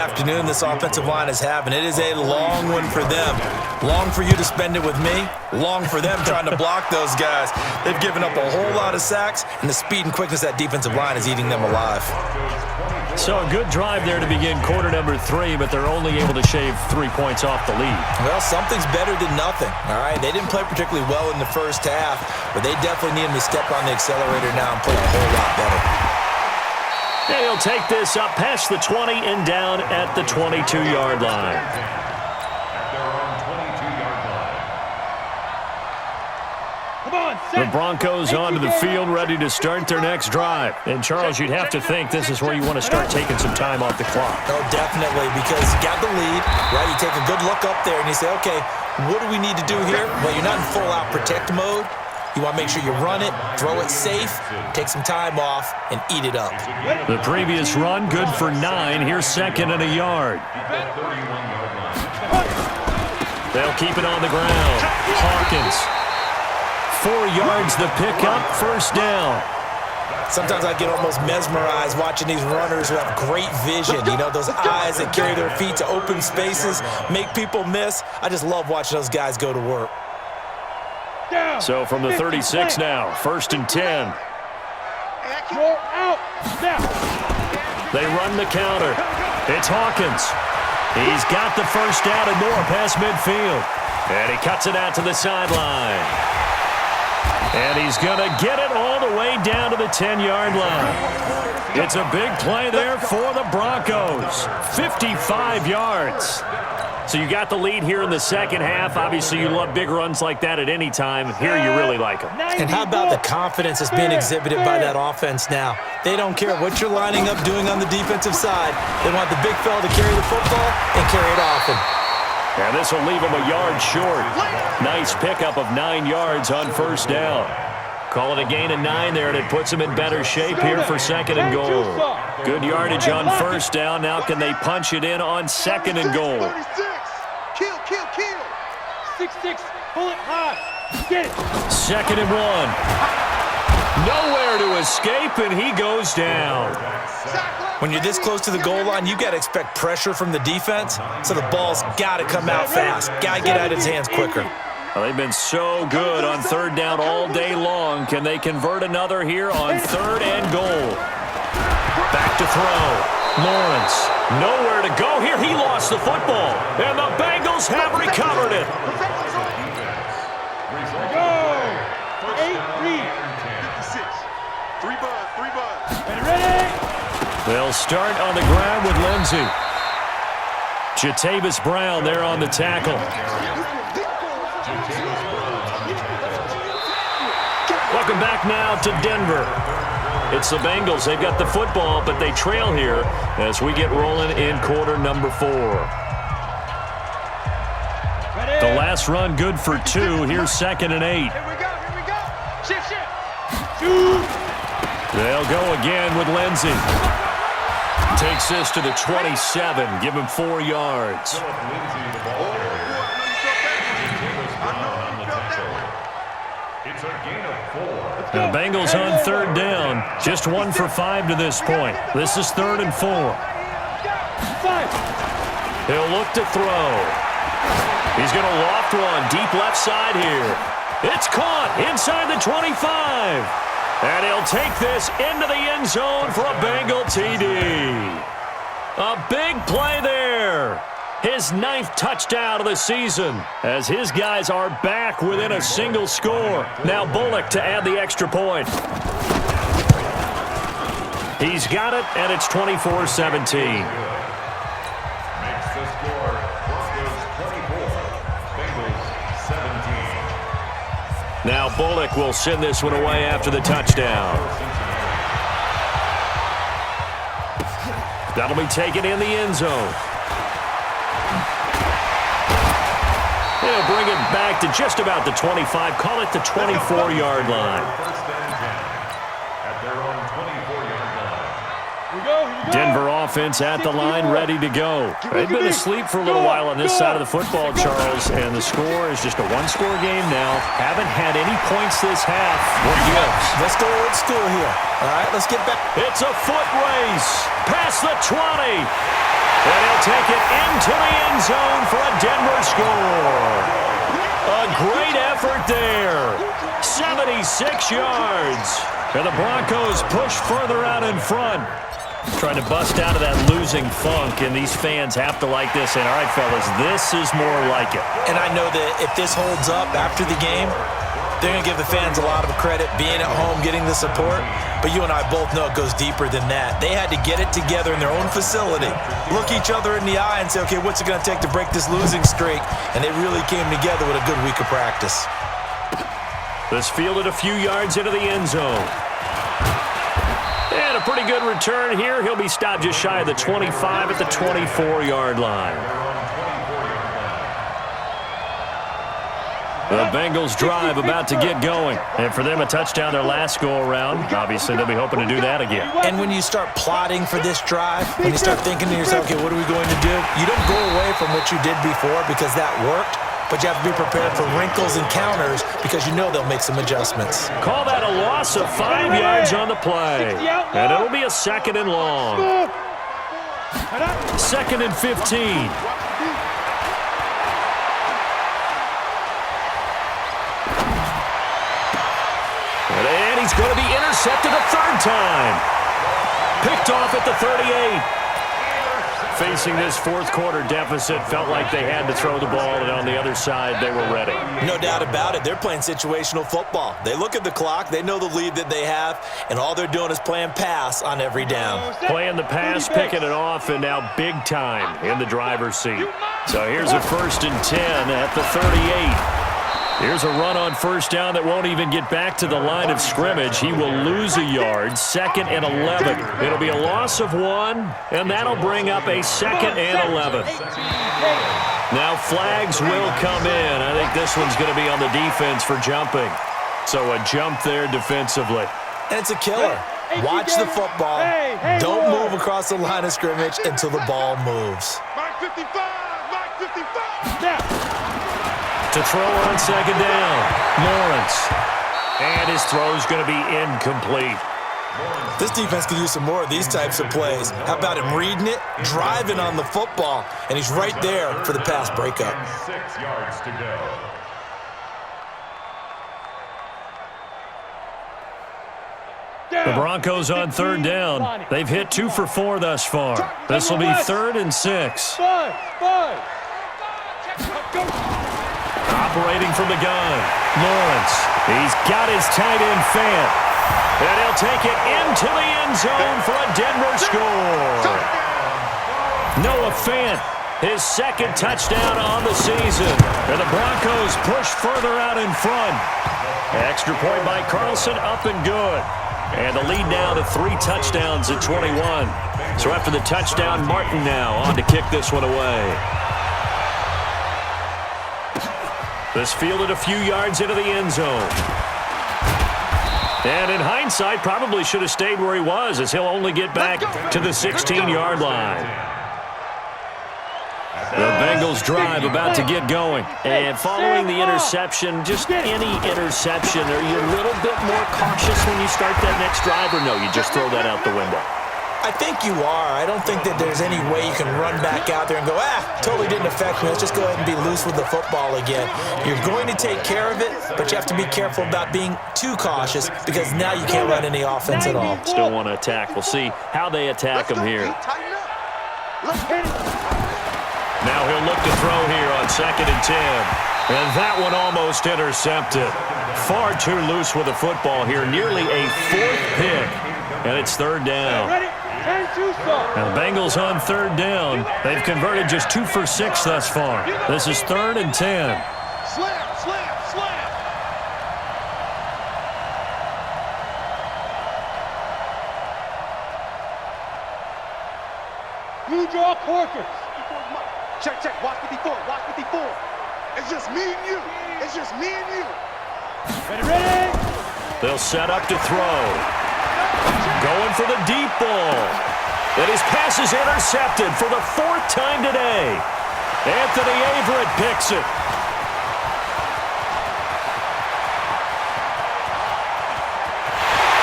Afternoon this offensive line is having. It is a long one for them. Long for you to spend it with me. Long for them trying to block those guys. They've given up a whole lot of sacks, and the speed and quickness of that defensive line is eating them alive. So a good drive there to begin quarter number 3, but they're only able to shave 3 points off the lead. Well, something's better than nothing, all right? They didn't play particularly well in the first half, but they definitely need them to step on the accelerator now and play a whole lot better. And he'll take this up past the 20 and down at the 22-yard line. The Broncos onto the field, ready to start their next drive. And, Charles, you'd have to think this is where you want to start taking some time off the clock. Oh, definitely, because you got the lead, right? You take a good look up there and you say, okay, what do we need to do here? Well, you're not in full-out protect mode. You want to make sure you run it, throw it safe, take some time off, and eat it up. The previous run, good for 9. Here's second and a yard. They'll keep it on the ground. Hawkins. 4 yards the pickup, first down. Sometimes I get almost mesmerized watching these runners who have great vision. You know, those eyes that carry their feet to open spaces, make people miss. I just love watching those guys go to work. So from the 36 now, first and 10. They run the counter. It's Hawkins. He's got the first down and more past midfield. And he cuts it out to the sideline. And he's going to get it all the way down to the 10-yard line. It's a big play there for the Broncos. 55 yards. So you got the lead here in the second half. Obviously, you love big runs like that at any time. Here you really like them. And how about the confidence that's being exhibited by that offense now? They don't care what you're lining up doing on the defensive side. They want the big fella to carry the football and carry it often. And this will leave him a yard short. Nice pickup of 9 yards on first down. Call it a gain of 9 there, and it puts him in better shape here for second and goal. Good yardage on first down. Now can they punch it in on second and goal? Kill. 6-6, pull it high. Get it. Second and 1. Nowhere to escape, and he goes down. When you're this close to the goal line, you got to expect pressure from the defense, so the ball's got to come out fast. Got to get out of his hands quicker. Well, they've been so good on third down all day long. Can they convert another here on third and goal? Back to throw. Lawrence, nowhere to go here. He lost the football, and the Bengals have recovered it. Go. 8-3. 56. 3 buds. Ready? They'll start on the ground with Lindsey. Jatavis Brown there on the tackle. Welcome back now to Denver. It's the Bengals. They've got the football, but they trail here as we get rolling in quarter number 4. The last run good for 2. Here's second and 8. Here we go. Shift. They'll go again with Lindsey. Takes this to the 27. Give him 4 yards. The Bengals on third down. Just 1 for 5 to this point. This is third and 4. He'll look to throw. He's going to loft one deep left side here. It's caught inside the 25. And he'll take this into the end zone for a Bengal TD. A big play there. His 9th touchdown of the season as his guys are back within a single score. Now Bullock to add the extra point. He's got it, and it's 24-17. Now Bullock will send this one away after the touchdown. That'll be taken in the end zone. They'll bring it back to just about the 25. Call it the 24-yard line. Denver offense at the line, ready to go. They've been asleep for a little while on this side of the football, Charles, and the score is just a one-score game now. Haven't had any points this half. What gives? Let's go old school here. All right, let's get back. It's a foot race past the 20. And he'll take it into the end zone for a Denver score. A great effort there. 76 yards. And the Broncos push further out in front. Trying to bust out of that losing funk, and these fans have to like this. And, all right, fellas, this is more like it. And I know that if this holds up after the game, they're going to give the fans a lot of credit being at home, getting the support. But you and I both know it goes deeper than that. They had to get it together in their own facility, look each other in the eye and say, okay, what's it going to take to break this losing streak? And they really came together with a good week of practice. This fielded a few yards into the end zone. And a pretty good return here. He'll be stopped just shy of the 25 at the 24-yard line. The Bengals drive about to get going. And for them, a touchdown their last go-around. Obviously, they'll be hoping to do that again. And when you start plotting for this drive, when you start thinking to yourself, okay, what are we going to do? You don't go away from what you did before because that worked, but you have to be prepared for wrinkles and counters because you know they'll make some adjustments. Call that a loss of 5 yards on the play. And it'll be a 2nd and long. 2nd and 15. And he's going to be intercepted a 3rd time. Picked off at the 38. Facing this 4th quarter deficit, felt like they had to throw the ball, and on the other side, they were ready. No doubt about it. They're playing situational football. They look at the clock, they know the lead that they have, and all they're doing is playing pass on every down. Playing the pass, picking it off, and now big time in the driver's seat. So here's a 1st and 10 at the 38. Here's a run on 1st down that won't even get back to the line of scrimmage. He will lose a yard, 2nd and 11. It'll be a loss of 1, and that'll bring up a 2nd and 11. Now flags will come in. I think this one's going to be on the defense for jumping. So a jump there defensively. And it's a killer. Watch the football. Don't move across the line of scrimmage until the ball moves. Mark 55, Mark 55. To throw on 2nd down, Lawrence. And his throw's going to be incomplete. This defense could use some more of these types of plays. How about him reading it, driving on the football, and he's right there for the pass breakup. 6 yards to go. The Broncos on 3rd down. They've hit 2 for 4 thus far. This will be 3rd and 6. Operating from the gun, Lawrence. He's got his tight end Fant. And he'll take it into the end zone for a Denver score. Noah Fant, his 2nd touchdown on the season. And the Broncos push further out in front. Extra point by Carlson, up and good. And the lead now to 3 touchdowns at 21. So after the touchdown, Martin now on to kick this one away. This fielded a few yards into the end zone. And in hindsight, probably should have stayed where he was, as he'll only get back to the 16-yard line. The Bengals drive about to get going. And following the interception, just any interception, are you a little bit more cautious when you start that next drive, or no, you just throw that out the window? I think you are. I don't think that there's any way you can run back out there and go, totally didn't affect me. Let's just go ahead and be loose with the football again. You're going to take care of it, but you have to be careful about being too cautious because now you can't run any offense at all. Still want to attack. We'll see how they attack him here. Now he'll look to throw here on 2nd and 10. And that one almost intercepted. Far too loose with the football here. Nearly a 4th pick. And it's 3rd down. And the Bengals on 3rd down. They've converted just 2 for 6 thus far. This is 3rd and 10. Slam, slam, slam. You draw corkers. Check, check. Watch 54. Watch 54. It's just me and you. It's just me and you. Ready? They'll set up to throw. Going for the deep ball. And his pass is intercepted for the 4th time today. Anthony Averett picks it.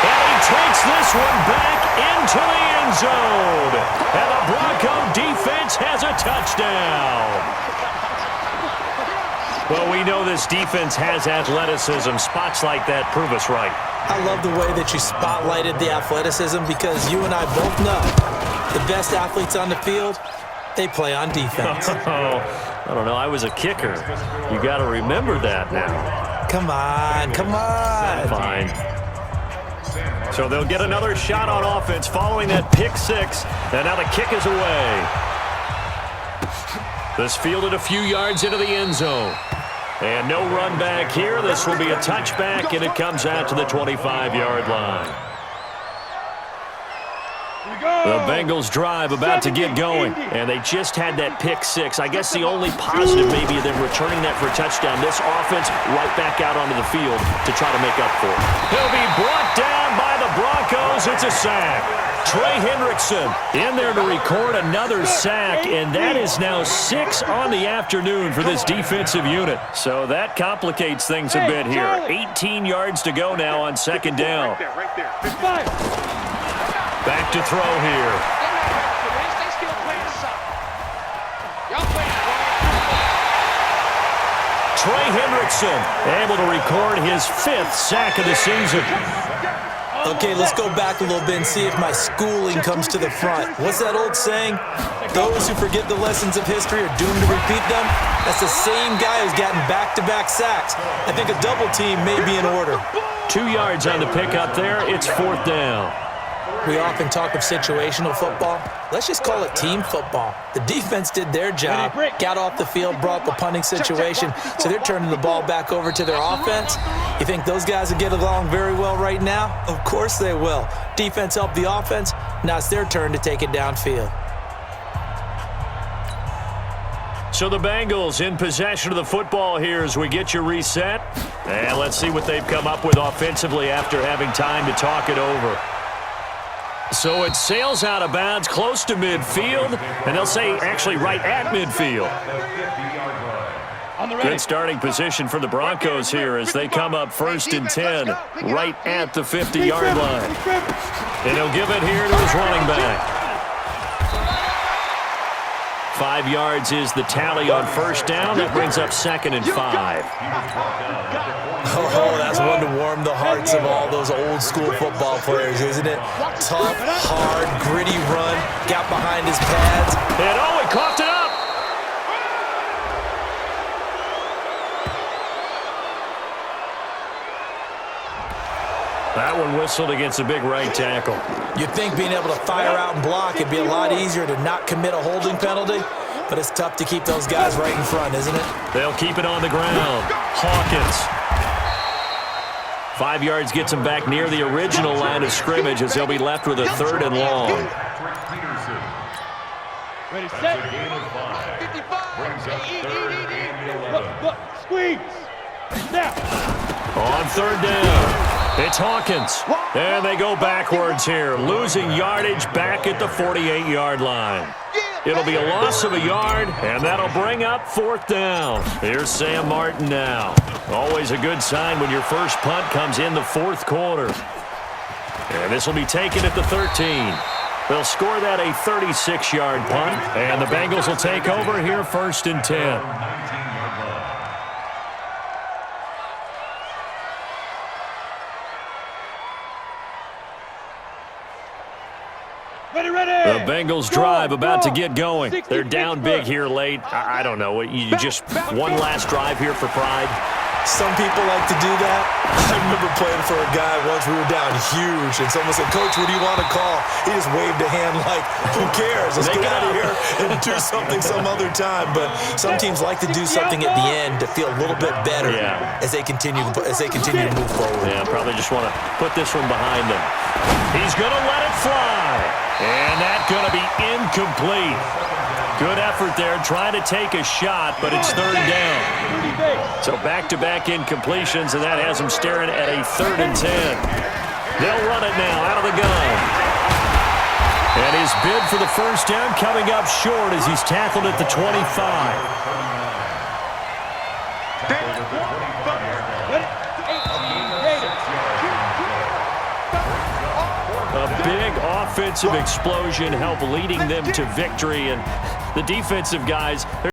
And he takes this one back into the end zone. And the Bronco defense has a touchdown. Well, we know this defense has athleticism. Spots like that prove us right. I love the way that you spotlighted the athleticism because you and I both know the best athletes on the field, they play on defense. I don't know. I was a kicker. You got to remember that now. Come on, come on. Fine. So they'll get another shot on offense following that pick six. And now the kick is away. This fielded a few yards into the end zone. And no run back here. This will be a touchback, and it comes out to the 25-yard line. The Bengals drive about to get going, and they just had that pick six. I guess the only positive maybe of them returning that for a touchdown. This offense right back out onto the field to try to make up for it. He'll be brought down by the Broncos. It's a sack. Trey Hendrickson in there to record another sack, and that is now 6 on the afternoon for this defensive unit. So that complicates things a bit here. 18 yards to go now on second down. Right there. Back to throw here. Trey Hendrickson able to record his 5th sack of the season. Okay, let's go back a little bit and see if my schooling comes to the front. What's that old saying? Those who forget the lessons of history are doomed to repeat them. That's the same guy who's gotten back-to-back sacks. I think a double team may be in order. 2 yards on the pickup there. It's 4th down. We often talk of situational football. Let's just call it team football. The defense did their job, got off the field, brought the punting situation, so they're turning the ball back over to their offense. You think those guys will get along very well right now? Of course they will. Defense helped the offense. Now it's their turn to take it downfield. So the Bengals in possession of the football here as we get you reset. And let's see what they've come up with offensively after having time to talk it over. So it sails out of bounds close to midfield, and they'll say actually right at midfield. Good starting position for the Broncos here as they come up 1st and 10, right at the 50-yard line. And he'll give it here to his running back. 5 yards is the tally on 1st down. That brings up 2nd and 5. Oh, that's one to warm the hearts of all those old school football players, isn't it? Tough, hard, gritty run, got behind his pads. And he coughed it up. That one whistled against a big right tackle. You'd think being able to fire out and block it'd be a lot easier to not commit a holding penalty, but it's tough to keep those guys right in front, isn't it? They'll keep it on the ground. Hawkins. 5 yards gets him back near the original line of scrimmage as they'll be left with a 3rd and long. Ready, set. 55. Look, squeeze. Now. On 3rd down. It's Hawkins. And they go backwards here, losing yardage back at the 48-yard line. It'll be a loss of a yard, and that'll bring up 4th down. Here's Sam Martin now. Always a good sign when your first punt comes in the 4th quarter. And this will be taken at the 13. They'll score that a 36-yard punt, and the Bengals will take over here 1st and 10. The Bengals drive about to get going. They're down big here late. I don't know. You just one last drive here for pride. Some people like to do that. I remember playing for a guy once. We were down huge, and someone said, "Coach, what do you want to call?" He just waved a hand like, "Who cares? Let's get out of here and do something some other time." But some teams like to do something at the end to feel a little bit better as they continue to move forward. Yeah, probably just want to put this one behind them. He's going to let it fly, and that's going to be incomplete. Good effort there, trying to take a shot, but it's 3rd down. So back-to-back incompletions, and that has him staring at a 3rd and 10. They'll run it now out of the gun. And his bid for the 1st down coming up short as he's tackled at the 25. A big offensive explosion help leading them to victory. And the defensive guys,